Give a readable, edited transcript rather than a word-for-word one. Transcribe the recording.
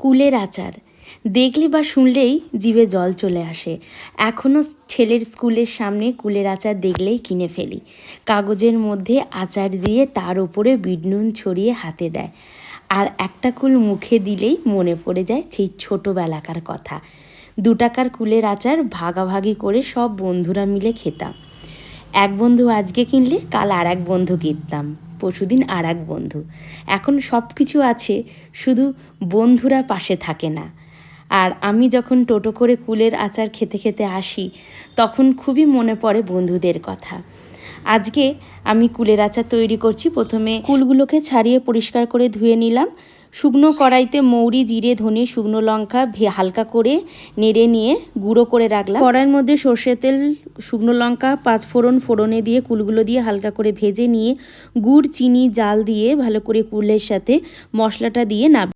কুলের আচার দেখলে বা শুনলেই জিভে জল চলে আসে। এখনও ছেলের স্কুলের সামনে কুলের আচার দেখলেই কিনে ফেলি। কাগজের মধ্যে আচার দিয়ে তার উপরে বিট নুন ছড়িয়ে হাতে দেয়, আর একটা কুল মুখে দিলেই মনে পড়ে যায় সেই ছোটোবেলাকার কথা। 2 টাকার কুলের আচার ভাগাভাগি করে সব বন্ধুরা মিলে খেতাম। এক বন্ধু আজকে কিনলে কাল আর এক বন্ধু কিনতাম, পরশুদিন আর এক বন্ধু। এখন সব কিছু আছে, শুধু বন্ধুরা পাশে থাকে না। আর আমি যখন টোটো করে কুলের আচার খেতে খেতে আসি, তখন খুবই মনে পড়ে বন্ধুদের কথা। আজকে আমি কুলের আচার তৈরি করছি। প্রথমে কুলগুলোকে ছাড়িয়ে পরিষ্কার করে ধুয়ে নিলাম। শুকনো কড়াইতে মৌরি, জিরে, ধনে, শুকনো লঙ্কা হালকা করে নেড়ে নিয়ে গুঁড়ো করে রাখলাম। কড়াইয়ের মধ্যে সর্ষের তেল, শুকনো লঙ্কা, 5 ফোড়ন ফোড়নে দিয়ে কুলগুলো দিয়ে হালকা করে ভেজে নিয়ে গুড়, চিনি, জাল দিয়ে ভালো করে কুলের সাথে মশলাটা দিয়ে